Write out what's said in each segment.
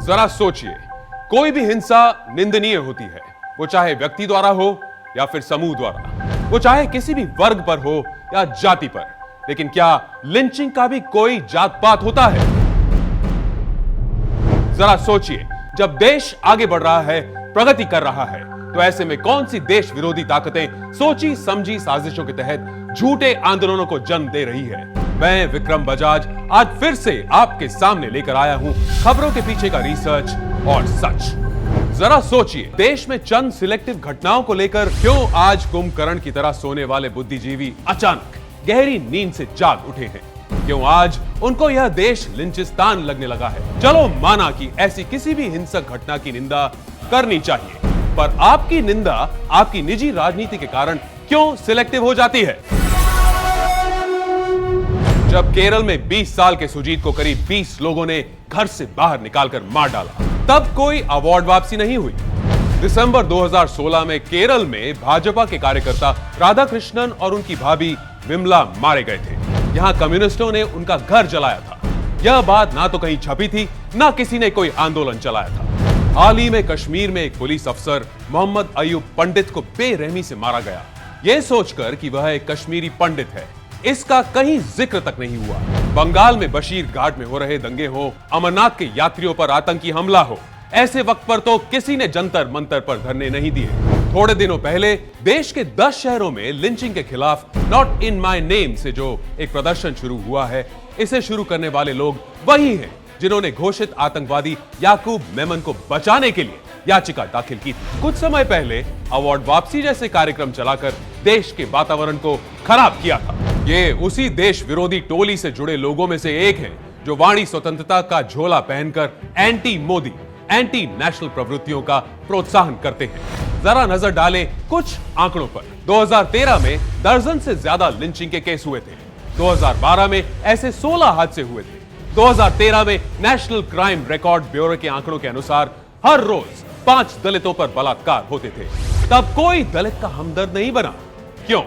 जरा सोचिए, कोई भी हिंसा निंदनीय होती है, वो चाहे व्यक्ति द्वारा हो या फिर समूह द्वारा, वो चाहे किसी भी वर्ग पर हो या जाति पर। लेकिन क्या लिंचिंग का भी कोई जात पात होता है? जरा सोचिए, जब देश आगे बढ़ रहा है, प्रगति कर रहा है, तो ऐसे में कौन सी देश विरोधी ताकतें सोची समझी साजिशों के तहत झूठे आंदोलनों को जन्म दे रही है। मैं विक्रम बजाज आज फिर से आपके सामने लेकर आया हूं खबरों के पीछे का रिसर्च और सच। जरा सोचिए, देश में चंद सिलेक्टिव घटनाओं को लेकर क्यों आज कुंभकर्ण की तरह सोने वाले बुद्धिजीवी अचानक गहरी नींद से जाग उठे हैं? क्यों आज उनको यह देश लिंचिस्तान लगने लगा है? चलो माना कि ऐसी किसी भी हिंसक घटना की निंदा करनी चाहिए, पर आपकी निंदा आपकी निजी राजनीति के कारण क्यों सिलेक्टिव हो जाती है? जब केरल में 20 साल के सुजीत को करीब 20 लोगों ने घर से बाहर निकालकर मार डाला, तब कोई अवार्ड वापसी नहीं हुई। दिसंबर 2016 में केरल में भाजपा के कार्यकर्ता राधाकृष्णन और उनकी भाभी विमला मारे गए थे। यहां कम्युनिस्टों ने उनका घर जलाया था। यह बात ना तो कहीं छपी थी, ना किसी ने कोई आंदोलन चलाया था। हाल ही में कश्मीर में एक पुलिस अफसर मोहम्मद अयूब पंडित को बेरहमी से मारा गया, यह सोचकर कि वह एक कश्मीरी पंडित है। इसका कहीं जिक्र तक नहीं हुआ। बंगाल में बशीर घाट में हो रहे दंगे हो, अमरनाथ के यात्रियों पर आतंकी हमला हो, ऐसे वक्त पर तो किसी ने जंतर मंतर पर धरने नहीं दिए। थोड़े दिनों पहले देश के 10 शहरों में लिंचिंग के खिलाफ नॉट इन माय नेम से जो एक प्रदर्शन शुरू हुआ है, इसे शुरू करने वाले लोग वही हैं जिन्होंने घोषित आतंकवादी याकूब मेमन को बचाने के लिए याचिका दाखिल की थी। कुछ समय पहले अवार्ड वापसी जैसे कार्यक्रम चलाकर देश के वातावरण को खराब किया था। ये उसी देश विरोधी टोली से जुड़े लोगों में से एक है जो वाणी स्वतंत्रता का झोला पहनकर एंटी मोदी, एंटी नेशनल प्रवृत्तियों का प्रोत्साहन करते हैं। जरा नजर डालें कुछ आंकड़ों पर। 2013 में दर्जन से ज्यादा लिंचिंग के केस हुए थे। 2012 में ऐसे 16 हादसे हुए थे। 2013 में नेशनल क्राइम रिकॉर्ड ब्यूरो के आंकड़ों के अनुसार हर रोज 5 दलितों पर बलात्कार होते थे। तब कोई दलित का हमदर्द नहीं बना। क्यों?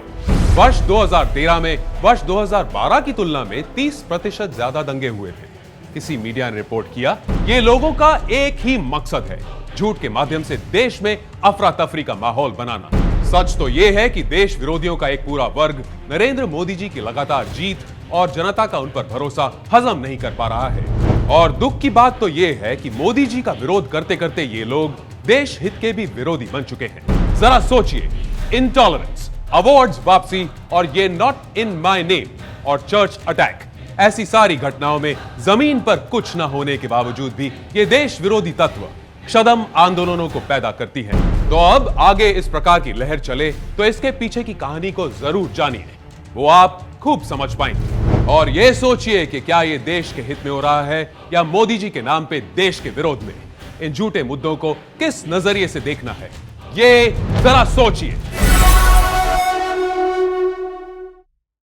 वर्ष 2013 में वर्ष 2012 की तुलना में 30% ज्यादा दंगे हुए थे। किसी मीडिया ने रिपोर्ट किया, ये लोगों का एक ही मकसद है, झूठ के माध्यम से देश में अफरा तफरी का माहौल बनाना। सच तो यह है कि देश विरोधियों का एक पूरा वर्ग नरेंद्र मोदी जी की लगातार जीत और जनता का उन पर भरोसा हजम नहीं कर पा रहा है। और दुख की बात तो यह है कि मोदी जी का विरोध करते करते ये लोग देश हित के भी विरोधी बन चुके हैं। जरा सोचिए, इंटॉलरेंस, अवार्ड्स वापसी और ये नॉट इन माय नेम और चर्च अटैक, ऐसी सारी घटनाओं में जमीन पर कुछ न होने के बावजूद भी ये देश विरोधी तत्व क्षदम आंदोलनों को पैदा करती है। तो अब आगे इस प्रकार की लहर चले तो इसके पीछे की कहानी को जरूर जानिए, वो आप खूब समझ पाएंगे। और ये सोचिए कि क्या ये देश के हित में हो रहा है या मोदी जी के नाम पे देश के विरोध में। इन झूठे मुद्दों को किस नजरिए से देखना है, ये जरा सोचिए।